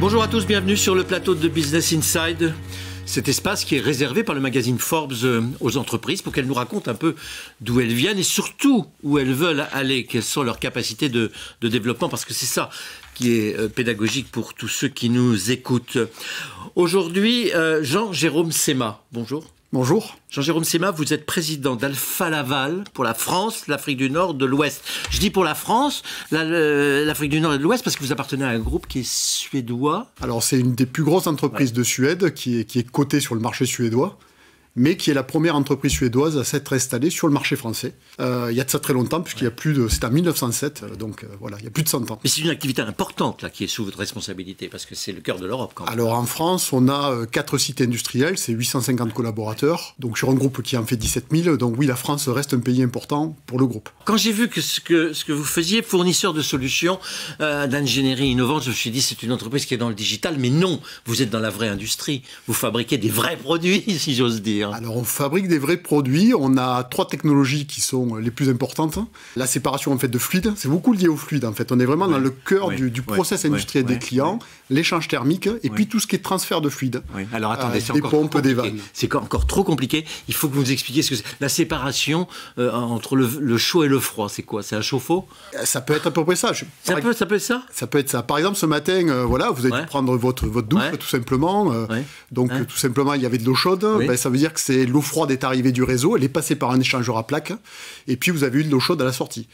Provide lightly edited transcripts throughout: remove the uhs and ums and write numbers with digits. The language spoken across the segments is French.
Bonjour à tous, bienvenue sur le plateau de Business Inside. Cet espace qui est réservé par le magazine Forbes aux entreprises pour qu'elles nous racontent un peu d'où elles viennent et surtout où elles veulent aller, quelles sont leurs capacités de développement, parce que c'est ça qui est pédagogique pour tous ceux qui nous écoutent. Aujourd'hui, Jean-Jérôme Sema, bonjour. Bonjour. Jean-Jérôme Sema, vous êtes président d'Alfa Laval pour la France, l'Afrique du Nord, de l'Ouest. Je dis pour la France, l'Afrique du Nord et de l'Ouest parce que vous appartenez à un groupe qui est suédois. Alors c'est une des plus grosses entreprises de Suède qui est cotée sur le marché suédois, mais qui est la première entreprise suédoise à s'être installée sur le marché français. Il y a de ça très longtemps, puisqu'il y a plus de... C'est en 1907, donc voilà, il y a plus de 100 ans. Mais c'est une activité importante là, qui est sous votre responsabilité, parce que c'est le cœur de l'Europe quand même. Alors en France, on a 4 sites industriels, c'est 850 collaborateurs, donc sur un groupe qui en fait 17 000, donc oui, la France reste un pays important pour le groupe. Quand j'ai vu que ce que vous faisiez, fournisseur de solutions d'ingénierie innovante, je me suis dit c'est une entreprise qui est dans le digital, mais non, vous êtes dans la vraie industrie, vous fabriquez des vrais produits, si j'ose dire. Alors on fabrique des vrais produits, on a 3 technologies qui sont les plus importantes. La séparation en fait de fluides, c'est beaucoup lié au fluide en fait. On est vraiment dans le cœur du process industriel des clients, l'échange thermique et puis tout ce qui est transfert de fluide. Alors attendez, c'est des encore pompes, trop des compliqué. vannes. C'est encore trop compliqué. Il faut que vous nous expliquiez ce que c'est. La séparation entre le chaud et le froid, c'est quoi? C'est un chauffe-eau? Ça peut être à peu près ça. Ça peut être ça? Ça peut être ça. Par exemple, ce matin, voilà, vous avez dû prendre votre douche, tout simplement. Donc, tout simplement, il y avait de l'eau chaude. Ben, ça veut dire que l'eau froide est arrivée du réseau, elle est passée par un échangeur à plaques, et puis vous avez eu de l'eau chaude à la sortie.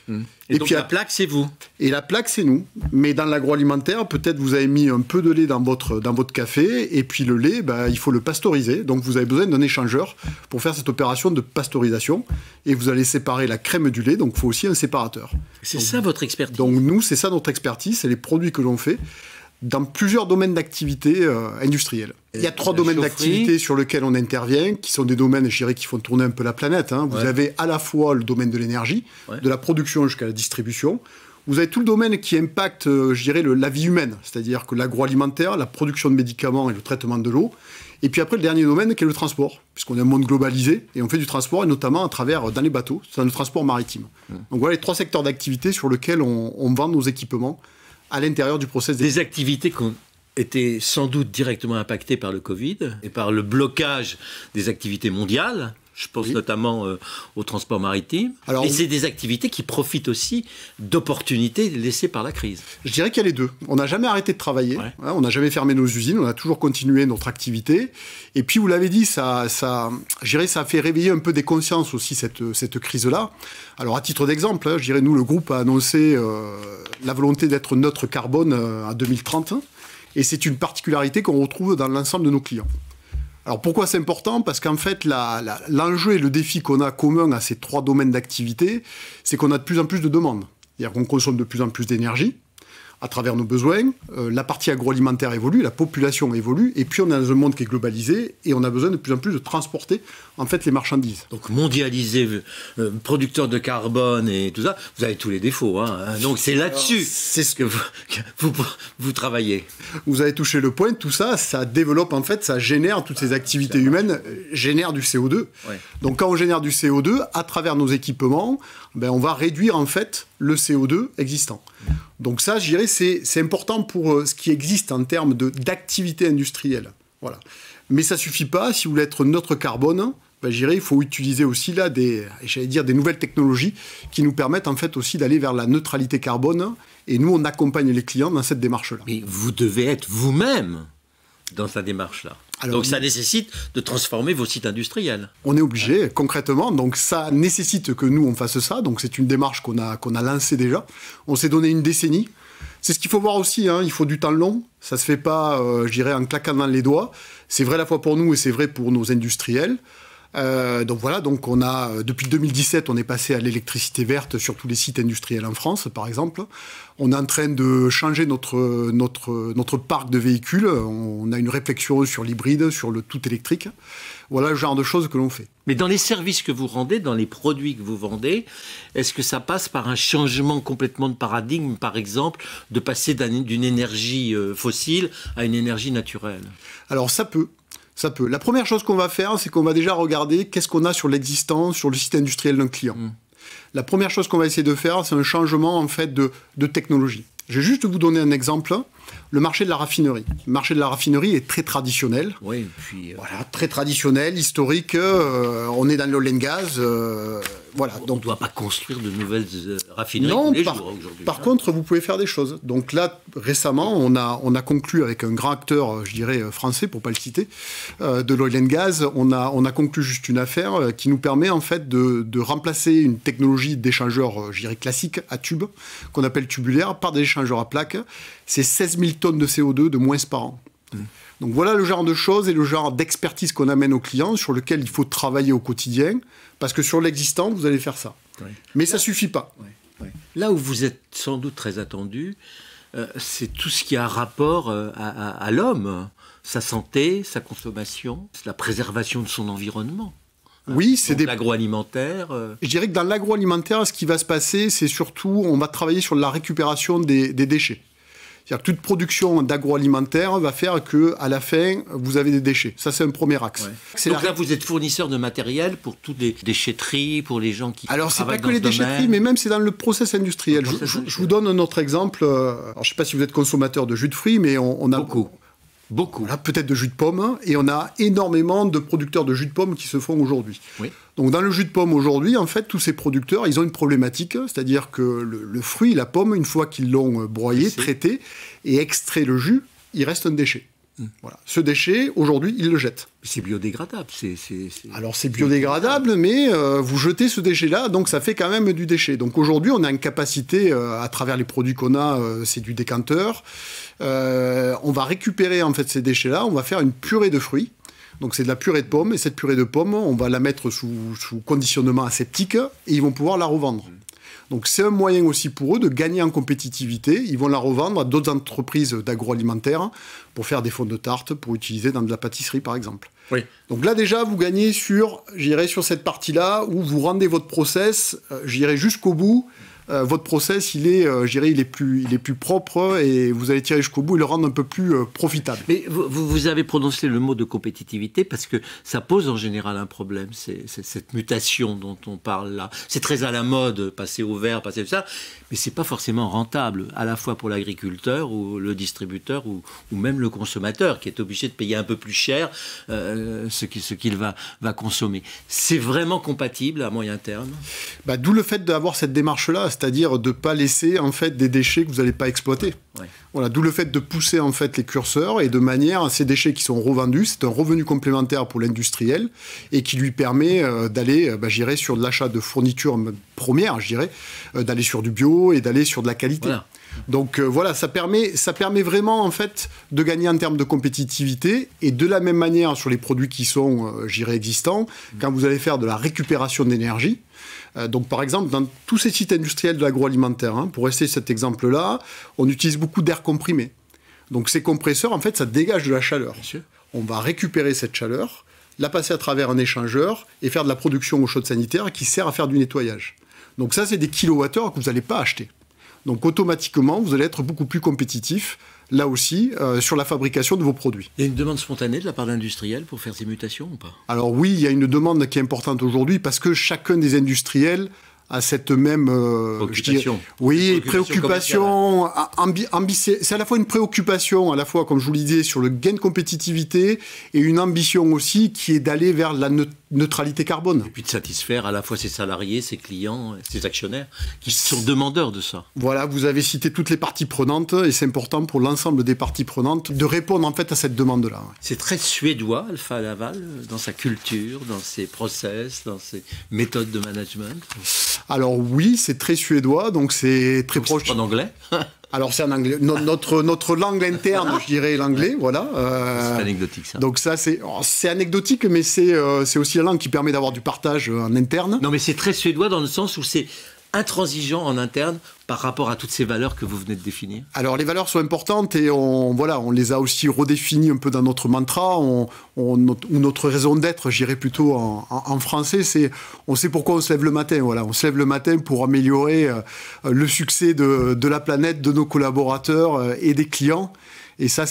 Et donc puis la plaque, c'est vous? Et la plaque, c'est nous. Mais dans l'agroalimentaire, peut-être vous avez mis un peu de lait dans votre café, et puis le lait, ben, il faut le pasteuriser. Donc vous avez besoin d'un échangeur pour faire cette opération de pasteurisation, et vous allez séparer la crème du lait, donc il faut aussi un séparateur. C'est ça votre expertise? Donc nous, c'est ça notre expertise, c'est les produits que l'on fait dans plusieurs domaines d'activité industrielle. Il y a 3 domaines d'activité sur lesquels on intervient, qui sont des domaines, je dirais, qui font tourner un peu la planète. Vous avez à la fois le domaine de l'énergie, de la production jusqu'à la distribution. Vous avez tout le domaine qui impacte, je dirais, la vie humaine, c'est-à-dire que l'agroalimentaire, la production de médicaments et le traitement de l'eau. Et puis après, le dernier domaine qui est le transport, puisqu'on est un monde globalisé et on fait du transport, et notamment à travers, dans les bateaux, c'est dans le transport maritime. Donc voilà les 3 secteurs d'activité sur lesquels on vend nos équipements à l'intérieur du process. Des activités qui ont été sans doute directement impactées par le Covid et par le blocage des activités mondiales. Je pense notamment au transport maritime. Alors, et c'est des activités qui profitent aussi d'opportunités laissées par la crise. Je dirais qu'il y a les deux. On n'a jamais arrêté de travailler. On n'a jamais fermé nos usines. On a toujours continué notre activité. Et puis, vous l'avez dit, ça a fait réveiller un peu des consciences aussi, cette crise-là. Alors, à titre d'exemple, je dirais, nous, le groupe a annoncé la volonté d'être neutre carbone en 2030. Et c'est une particularité qu'on retrouve dans l'ensemble de nos clients. Alors pourquoi c'est important? Parce qu'en fait, l'enjeu et le défi qu'on a commun à ces 3 domaines d'activité, c'est qu'on a de plus en plus de demandes. C'est-à-dire qu'on consomme de plus en plus d'énergie à travers nos besoins. La partie agroalimentaire évolue, la population évolue, et puis on est dans un monde qui est globalisé, et on a besoin de plus en plus de transporter en fait les marchandises. Donc mondialisé, producteur de carbone et tout ça, vous avez tous les défauts. Donc c'est là-dessus que vous travaillez. Vous avez touché le point, tout ça, ça développe en fait, ça génère, toutes ces activités humaines génèrent du CO2. Donc quand on génère du CO2, à travers nos équipements, ben, on va réduire en fait le CO2 existant. Donc ça, je dirais, c'est important pour ce qui existe en termes d'activité industrielle. Voilà. Mais ça ne suffit pas. Si vous voulez être neutre carbone, ben, je dirais, il faut utiliser aussi là des nouvelles technologies qui nous permettent en fait aussi d'aller vers la neutralité carbone. Et nous, on accompagne les clients dans cette démarche-là. Mais vous devez être vous-même dans cette démarche-là. Donc ça nécessite de transformer vos sites industriels. On est obligé, concrètement. Donc ça nécessite que nous, on fasse ça. Donc c'est une démarche qu'on a lancée déjà. On s'est donné une décennie. C'est ce qu'il faut voir aussi. Il faut du temps long. Ça ne se fait pas, je dirais, en claquant dans les doigts. C'est vrai à la fois pour nous et c'est vrai pour nos industriels. Donc voilà, donc on a, depuis 2017, on est passé à l'électricité verte sur tous les sites industriels en France, par exemple. On est en train de changer notre parc de véhicules. On a une réflexion sur l'hybride, sur le tout électrique. Voilà le genre de choses que l'on fait. Mais dans les services que vous rendez, dans les produits que vous vendez, est-ce que ça passe par un changement complètement de paradigme, par exemple, de passer d'une énergie fossile à une énergie naturelle? Alors ça peut. Ça peut. La première chose qu'on va faire, c'est qu'on va déjà regarder qu'est-ce qu'on a sur l'existant, sur le site industriel d'un client. La première chose qu'on va essayer de faire, c'est un changement en fait de technologie. Je vais juste vous donner un exemple. Le marché de la raffinerie. Le marché de la raffinerie est très traditionnel. Oui, puis... Voilà, très traditionnel, historique. On est dans l'oil and gas. Voilà. On ne doit pas construire de nouvelles raffineries tous les jours aujourd'hui. Par contre, vous pouvez faire des choses. Donc là, récemment, on a conclu avec un grand acteur, je dirais français, pour ne pas le citer, de l'oil and gas. On a conclu juste une affaire qui nous permet en fait de remplacer une technologie d'échangeur, je dirais classique, à tube, qu'on appelle tubulaire, par des échangeurs à plaques. C'est 16 000 tonnes de CO2 de moins par an. Donc voilà le genre de choses et le genre d'expertise qu'on amène aux clients sur lequel il faut travailler au quotidien, parce que sur l'existant, vous allez faire ça. Oui. Mais ça ne suffit pas. Oui. Oui. Là où vous êtes sans doute très attendu, c'est tout ce qui a rapport à l'homme, sa santé, sa consommation, la préservation de son environnement. Oui, c'est l'agroalimentaire. Je dirais que dans l'agroalimentaire, ce qui va se passer, c'est surtout, on va travailler sur la récupération des déchets. C'est-à-dire que toute production d'agroalimentaire va faire qu'à la fin, vous avez des déchets. Ça, c'est un premier axe. Ouais. Donc là, vous êtes fournisseur de matériel pour toutes les déchetteries, pour les gens qui Alors, c'est pas que les déchetteries, mais même c'est dans le process industriel. Je vous donne un autre exemple. Alors, je ne sais pas si vous êtes consommateur de jus de fruits, mais on a... Beaucoup. Voilà, peut-être de jus de pomme, et on a énormément de producteurs de jus de pomme qui se font aujourd'hui. Oui. Donc dans le jus de pomme aujourd'hui, en fait, tous ces producteurs, ils ont une problématique, c'est-à-dire que le fruit, la pomme, une fois qu'ils l'ont broyé, traité et extrait le jus, il reste un déchet. Voilà. Ce déchet, aujourd'hui, ils le jettent. C'est biodégradable. Alors c'est biodégradable, mais vous jetez ce déchet-là, donc ça fait quand même du déchet. Donc aujourd'hui, on a une capacité, à travers les produits qu'on a, c'est du décanteur. On va récupérer en fait ces déchets-là, on va faire une purée de fruits. Donc c'est de la purée de pommes, et cette purée de pommes, on va la mettre sous conditionnement aseptique, et ils vont pouvoir la revendre. Donc c'est un moyen aussi pour eux de gagner en compétitivité. Ils vont la revendre à d'autres entreprises d'agroalimentaire pour faire des fonds de tarte, pour utiliser dans de la pâtisserie par exemple. Oui. Donc là déjà, vous gagnez sur cette partie-là où vous rendez votre process, jusqu'au bout. Votre process, il est plus propre et vous allez tirer jusqu'au bout et le rendre un peu plus profitable. Mais vous avez prononcé le mot de compétitivité parce que ça pose en général un problème, c'est cette mutation dont on parle là. C'est très à la mode, passer au vert, passer ça, mais c'est pas forcément rentable, à la fois pour l'agriculteur ou le distributeur ou même le consommateur qui est obligé de payer un peu plus cher ce qu'il va consommer. C'est vraiment compatible à moyen terme? D'où le fait d'avoir cette démarche-là, c'est-à-dire de ne pas laisser en fait des déchets que vous n'allez pas exploiter. Ouais. Voilà, d'où le fait de pousser en fait les curseurs et de manière à ces déchets qui sont revendus, c'est un revenu complémentaire pour l'industriel et qui lui permet d'aller, sur de l'achat de fournitures premières, d'aller sur du bio et d'aller sur de la qualité. Voilà. Donc ça permet vraiment en fait de gagner en termes de compétitivité et de la même manière sur les produits qui sont, existants, quand vous allez faire de la récupération d'énergie. Donc par exemple, dans tous ces sites industriels de l'agroalimentaire, pour rester cet exemple-là, on utilise beaucoup d'air comprimé. Donc ces compresseurs, en fait, ça dégage de la chaleur. On va récupérer cette chaleur, la passer à travers un échangeur et faire de la production eau chaude sanitaire qui sert à faire du nettoyage. Donc ça, c'est des kilowattheures que vous n'allez pas acheter. Donc automatiquement, vous allez être beaucoup plus compétitif, là aussi, sur la fabrication de vos produits. Il y a une demande spontanée de la part d'industriels pour faire ces mutations ou pas? Alors oui, il y a une demande qui est importante aujourd'hui parce que chacun des industriels a cette même préoccupation. Préoccupation. C'est à la fois une préoccupation, à la fois, comme je vous le disais, sur le gain de compétitivité et une ambition aussi qui est d'aller vers la neutralité carbone. Et puis de satisfaire à la fois ses salariés, ses clients, ses actionnaires, qui sont demandeurs de ça. Voilà, vous avez cité toutes les parties prenantes et c'est important pour l'ensemble des parties prenantes de répondre en fait à cette demande-là. C'est très suédois, Alfa Laval, dans sa culture, dans ses process, dans ses méthodes de management. Alors oui, c'est très suédois, donc c'est très proche. C'est en anglais. Alors c'est en anglais. Notre langue interne, je dirais l'anglais, voilà. C'est anecdotique ça. Donc ça c'est anecdotique, mais c'est aussi la langue qui permet d'avoir du partage en interne. Non, mais c'est très suédois dans le sens où c'est intransigeant en interne par rapport à toutes ces valeurs que vous venez de définir. Alors les valeurs sont importantes et on les a aussi redéfinies un peu dans notre mantra, ou notre raison d'être, j'irais plutôt en français, c'est on sait pourquoi on se lève le matin. Voilà, on se lève le matin pour améliorer le succès de la planète, de nos collaborateurs et des clients. Et ça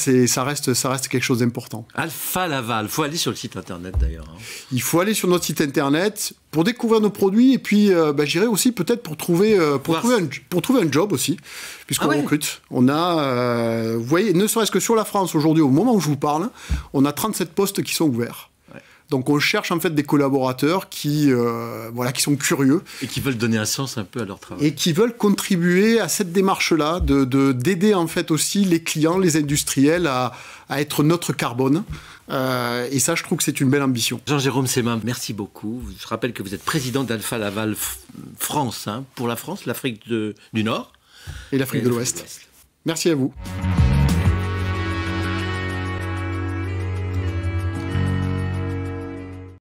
reste quelque chose d'important. Alfa Laval, il faut aller sur le site internet d'ailleurs. Il faut aller sur notre site internet pour découvrir nos produits et puis j'irai aussi peut-être pour trouver un job aussi, puisqu'on recrute. On a, vous voyez, ne serait-ce que sur la France aujourd'hui, au moment où je vous parle, on a 37 postes qui sont ouverts. Donc on cherche en fait des collaborateurs qui sont curieux. Et qui veulent donner un sens un peu à leur travail. Et qui veulent contribuer à cette démarche-là, d'aider en fait aussi les clients, les industriels à être neutre carbone. Et ça, je trouve que c'est une belle ambition. Jean-Jérôme Semin, merci beaucoup. Je rappelle que vous êtes président d'Alfa Laval France, pour la France, l'Afrique du Nord. Et l'Afrique de l'Ouest. Merci à vous.